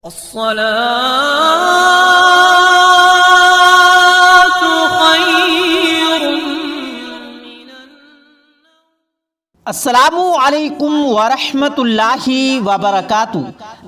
الصلاة خير من السلام علیکم ورحمۃ اللہ وبرکاتہ۔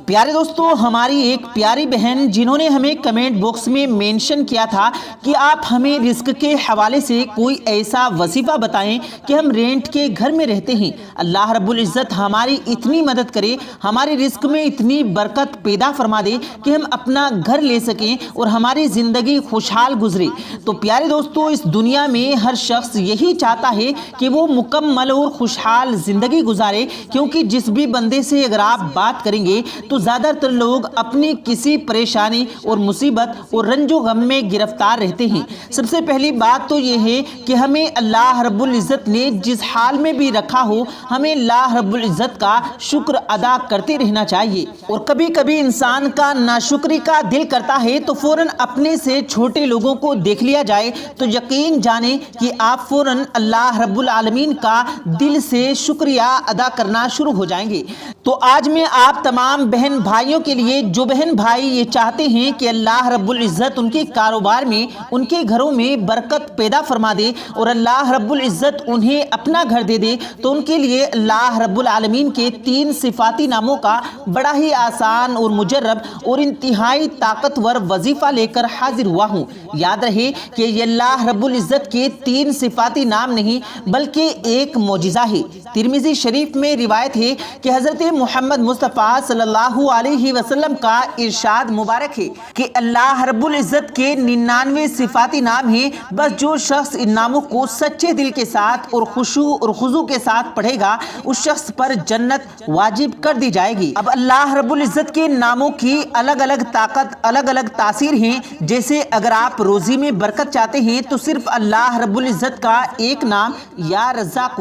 پیارے دوستو، ہماری ایک پیاری بہن جنہوں نے ہمیں کمنٹ باکس میں مینشن کیا تھا کہ آپ ہمیں رزق کے حوالے سے کوئی ایسا وظیفہ بتائیں کہ ہم رینٹ کے گھر میں رہتے ہیں، اللہ رب العزت ہماری اتنی مدد کرے، ہمارے رزق میں اتنی برکت پیدا فرما دے کہ ہم اپنا گھر لے سکیں اور ہماری زندگی خوشحال گزرے۔ تو پیارے دوستو، اس دنیا میں ہر شخص یہی چاہتا ہے کہ وہ مکمل اور خوشحال زندگی گزارے، کیونکہ جس بھی بندے سے اگر آپ بات کریں گے تو زیادہ تر لوگ اپنی کسی پریشانی اور مصیبت اور رنج و غم میں گرفتار رہتے ہیں۔ سب سے پہلی بات تو یہ ہے کہ ہمیں اللہ رب العزت نے جس حال میں بھی رکھا ہو، ہمیں اللہ رب العزت کا شکر ادا کرتے رہنا چاہیے۔ اور کبھی کبھی انسان کا ناشکری کا دل کرتا ہے تو فوراً اپنے سے چھوٹے لوگوں کو دیکھ لیا جائے تو یقین جانیں کہ آپ فوراً اللہ رب العالمین کا دل سے شکریہ ادا کرنا شروع ہو جائیں گے۔ تو آج میں آپ تمام بہن بھائیوں کے لیے، جو بہن بھائی یہ چاہتے ہیں کہ اللہ رب العزت ان کے کاروبار میں، ان کے گھروں میں برکت پیدا فرما دے اور اللہ رب العزت انہیں اپنا گھر دے دے، تو ان کے لیے اللہ رب العالمین کے 3 صفاتی ناموں کا بڑا ہی آسان اور مجرب اور انتہائی طاقتور وظیفہ لے کر حاضر ہوا ہوں۔ یاد رہے کہ یہ اللہ رب العزت کے 3 صفاتی نام نہیں بلکہ ایک معجزہ ہے۔ ترمذی شریف میں روایت ہے کہ حضرت محمد مصطفیٰ صلی اللہ علیہ وسلم کا ارشاد مبارک ہے کہ اللہ رب العزت کے 99 صفاتی نام ہیں، بس جو شخص ان ناموں کو سچے دل کے ساتھ اور خشوع اور خضوع کے ساتھ پڑھے گا، اس شخص پر جنت واجب کر دی جائے گی۔ اب اللہ رب العزت کے ناموں کی الگ الگ طاقت، الگ الگ تاثیر ہیں۔ جیسے اگر آپ روزی میں برکت چاہتے ہیں تو صرف اللہ رب العزت کا ایک نام یا رزاق،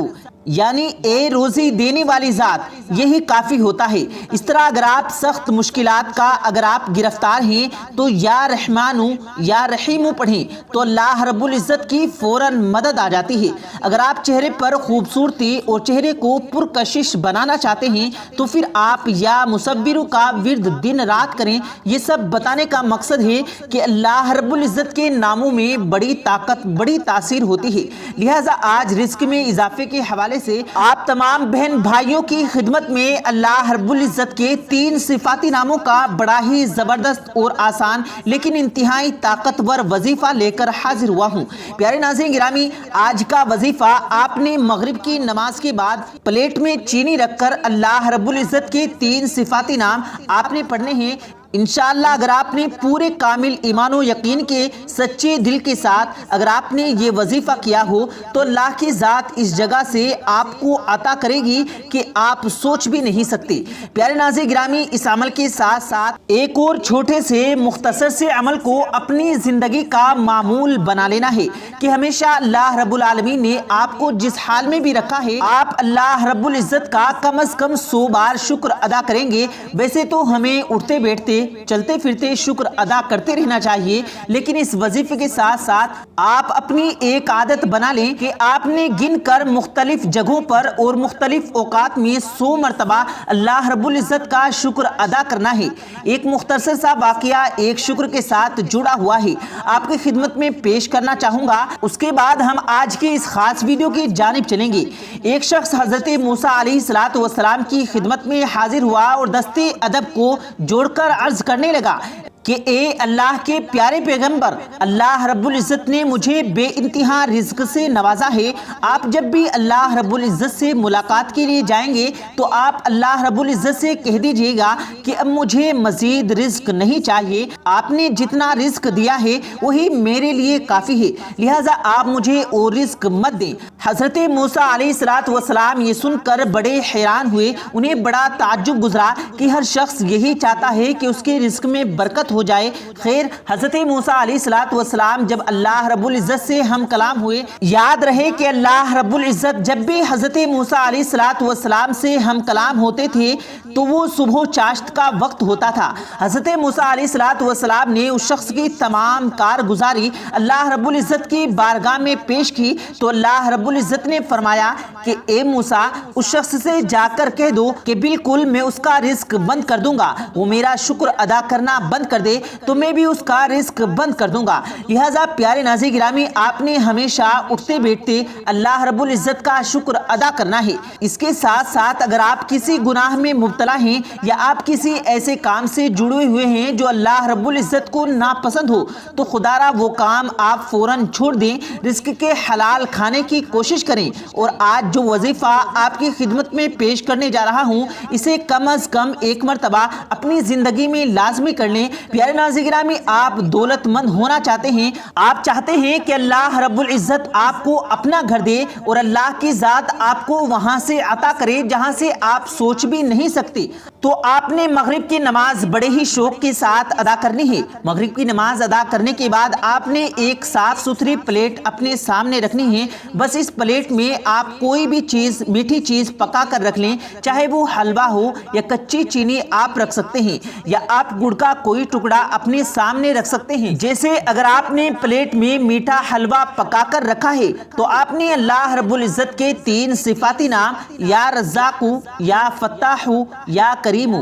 یعنی اے روزی دینے والی ذات، یہی کافی ہوتا ہے۔ اس طرح اگر آپ سخت مشکلات کا اگر آپ گرفتار ہیں تو یا رحمان یا رحیم پڑھیں تو اللہ رب العزت کی فوراً مدد آ جاتی ہے۔ اگر آپ چہرے پر خوبصورتی اور چہرے کو پرکشش بنانا چاہتے ہیں تو پھر آپ یا مصور کا ورد دن رات کریں۔ یہ سب بتانے کا مقصد ہے کہ اللہ رب العزت کے ناموں میں بڑی طاقت، بڑی تاثیر ہوتی ہے۔ لہٰذا آج رزق میں اضافے کے حوالے سے آپ تمام بہن بھائیوں کی خدمت میں اللہ رب العزت کے 3 صفاتی ناموں کا بڑا ہی زبردست اور آسان لیکن انتہائی طاقتور وظیفہ لے کر حاضر ہوا ہوں۔ پیارے ناظرین گرامی، آج کا وظیفہ آپ نے مغرب کی نماز کے بعد پلیٹ میں چینی رکھ کر اللہ رب العزت کے 3 صفاتی نام آپ نے پڑھنے ہیں۔ انشاءاللہ اگر آپ نے پورے کامل ایمان و یقین کے سچے دل کے ساتھ اگر آپ نے یہ وظیفہ کیا ہو تو اللہ کی ذات اس جگہ سے آپ کو عطا کرے گی کہ آپ سوچ بھی نہیں سکتے۔ پیارے ناظرین گرامی، اس عمل کے ساتھ ساتھ ایک اور چھوٹے سے مختصر سے عمل کو اپنی زندگی کا معمول بنا لینا ہے کہ ہمیشہ اللہ رب العالمین نے آپ کو جس حال میں بھی رکھا ہے، آپ اللہ رب العزت کا کم از کم 100 بار شکر ادا کریں گے۔ ویسے تو ہمیں اٹھتے بیٹھتے، چلتے پھرتے شکر ادا کرتے رہنا چاہیے، لیکن اس وظیفے کے ساتھ ساتھ آپ اپنی ایک عادت بنا لیں کہ آپ نے گن کر مختلف جگہوں پر اور مختلف اوقات میں 100 مرتبہ اللہ رب العزت کا شکر ادا کرنا ہے۔ ایک مختصر سا واقعہ ایک شکر کے ساتھ جڑا ہوا ہے، آپ کی خدمت میں پیش کرنا چاہوں گا، اس کے بعد ہم آج کی اس خاص ویڈیو کی جانب چلیں گے۔ ایک شخص حضرت موسیٰ علیہ السلام کی خدمت میں حاضر ہوا اور دستے ادب کو جوڑ کر عرض کرنے لگا کہ اے اللہ کے پیارے پیغمبر، اللہ رب العزت نے مجھے بے انتہا رزق سے نوازا ہے۔ آپ جب بھی اللہ رب العزت سے ملاقات کے لیے جائیں گے تو آپ اللہ رب العزت سے کہہ دیجئے گا کہ اب مجھے مزید رزق نہیں چاہیے، آپ نے جتنا رزق دیا ہے وہی میرے لیے کافی ہے، لہٰذا آپ مجھے اور رزق مت دیں۔ حضرت موسیٰ علیہ السلام یہ سن کر بڑے حیران ہوئے، انہیں بڑا تعجب گزرا کہ ہر شخص یہی چاہتا ہے کہ اس کے رزق میں برکت ہو جائے۔ خیر، حضرت موسیٰ علیہ السلام جب اللہ رب العزت سے ہم کلام ہوئے، یاد رہے کہ اللہ رب العزت جب بھی حضرت موسیٰ علیہ السلام سے ہم کلام ہوتے تھے تو وہ صبح چاشت کا وقت ہوتا تھا۔ حضرت موسیٰ علیہ السلام نے اس شخص کی تمام کارگزاری اللہ رب العزت کی بارگاہ میں پیش کی تو اللہ رب العزت نے فرمایا کہ اے موسیٰ، اس شخص سے جا کر کہہ دو کہ بالکل میں اس کا رزق بند کر دوں گا، وہ میرا شکر ادا کرنا بند کر دے تو میں بھی اس کا رزق بند کر دوں گا۔ لہٰذا پیارے ناظرین گرامی، آپ نے ہمیشہ اٹھتے بیٹھتے اللہ رب العزت کا شکر ادا کرنا ہے۔ اس کے ساتھ ساتھ اگر آپ کسی گناہ میں مبتلا ہیں یا آپ کسی ایسے کام سے جڑے ہوئے ہیں جو اللہ رب العزت کو ناپسند ہو تو خدا را وہ کام آپ فوراً چھوڑ دیں، رزق کے حلال کھانے کی کوشش کریں، اور آج جو وظیفہ آپ کی خدمت میں پیش کرنے جا رہا ہوں اسے کم از کم ایک مرتبہ اپنی زندگی میں لازمی کر لیں۔ پیارے ناظرین گرامی، آپ دولت مند ہونا چاہتے ہیں، آپ چاہتے ہیں کہ اللہ رب العزت آپ کو اپنا گھر دے اور اللہ کی ذات آپ کو وہاں سے عطا کرے جہاں سے آپ سوچ بھی نہیں سکتے، تو آپ نے مغرب کی نماز بڑے ہی شوق کے ساتھ ادا کرنی ہے۔ مغرب کی نماز ادا کرنے کے بعد آپ نے ایک صاف ستھری پلیٹ اپنے سامنے رکھنی ہے۔ بس اس پلیٹ میں آپ کوئی بھی چیز، میٹھی چیز پکا کر رکھ لیں، چاہے وہ حلوہ ہو یا کچی چینی آپ رکھ سکتے ہیں، یا آپ گڑ کا کوئی ٹکڑا اپنے سامنے رکھ سکتے ہیں۔ جیسے اگر آپ نے پلیٹ میں میٹھا حلوہ پکا کر رکھا ہے تو آپ نے اللہ رب العزت کے 3 صفاتی نام یا رزاق، یا فتاح، یا کریم،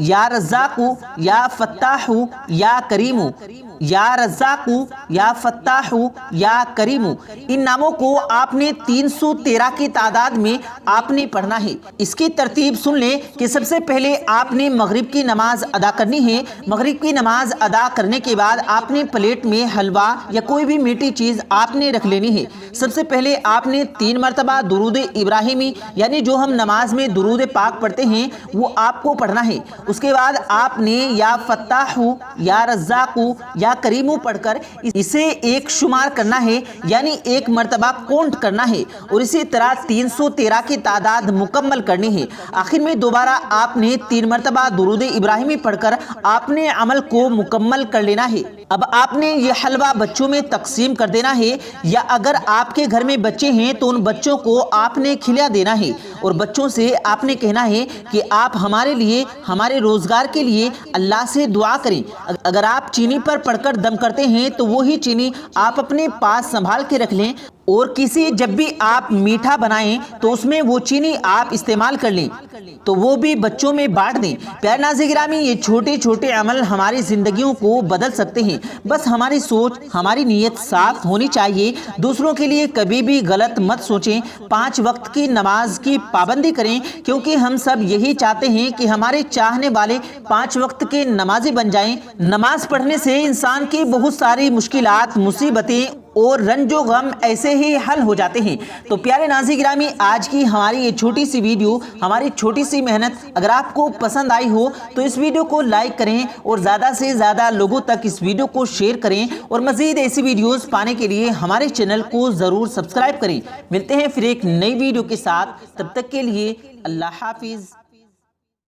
یا رزاق، یا فتاح، یا کریم، یا رزاق، یا فتاح، یا کریم، ان ناموں کو آپ نے 313 کی تعداد میں آپ نے پڑھنا ہے۔ اس کی ترتیب سن لیں کہ سب سے پہلے آپ نے مغرب کی نماز ادا کرنی ہے۔ مغرب کی نماز ادا کرنے کے بعد آپ نے پلیٹ میں حلوہ یا کوئی بھی میٹھی چیز آپ نے رکھ لینی ہے۔ سب سے پہلے آپ نے 3 مرتبہ درود ابراہیمی، یعنی جو ہم نماز میں درود پاک پڑھتے ہیں وہ آپ کو پڑھنا ہے۔ اس کے بعد آپ نے یا فتاح، یا رزاق، یا کریم پڑھ کر اسے ایک شمار کرنا ہے، یعنی ایک مرتبہ کاؤنٹ کرنا ہے، اور اسی طرح 313 کی تعداد مکمل کرنی ہے۔ آخر میں دوبارہ آپ نے 3 مرتبہ درود ابراہیمی پڑھ کر آپ نے عمل کو مکمل کر لینا ہے۔ اب آپ نے یہ حلوہ بچوں میں تقسیم کر دینا ہے، یا اگر آپ کے گھر میں بچے ہیں تو ان بچوں کو آپ نے کھلا دینا ہے، اور بچوں سے آپ نے کہنا ہے کہ آپ ہمارے لیے، ہمارے روزگار کے لیے اللہ سے دعا کریں۔ اگر آپ چینی پر پڑھ کر دم کرتے ہیں تو وہی چینی آپ اپنے پاس سنبھال کے رکھ لیں، اور کسی جب بھی آپ میٹھا بنائیں تو اس میں وہ چینی آپ استعمال کر لیں تو وہ بھی بچوں میں بانٹ دیں۔ پیارے ناظرین گرامی، یہ چھوٹے چھوٹے عمل ہماری زندگیوں کو بدل سکتے ہیں، بس ہماری سوچ، ہماری نیت صاف ہونی چاہیے۔ دوسروں کے لیے کبھی بھی غلط مت سوچیں۔ 5 وقت کی نماز کی پابندی کریں، کیونکہ ہم سب یہی چاہتے ہیں کہ ہمارے چاہنے والے 5 وقت کے نمازی بن جائیں۔ نماز پڑھنے سے انسان کی بہت ساری مشکلات، مصیبتیں اور رنج و غم ایسے ہی حل ہو جاتے ہیں۔ تو پیارے ناظرین گرامی، آج کی ہماری یہ چھوٹی سی ویڈیو، ہماری چھوٹی سی محنت اگر آپ کو پسند آئی ہو تو اس ویڈیو کو لائک کریں اور زیادہ سے زیادہ لوگوں تک اس ویڈیو کو شیئر کریں، اور مزید ایسی ویڈیوز پانے کے لیے ہمارے چینل کو ضرور سبسکرائب کریں۔ ملتے ہیں پھر ایک نئی ویڈیو کے ساتھ، تب تک کے لیے اللہ حافظ۔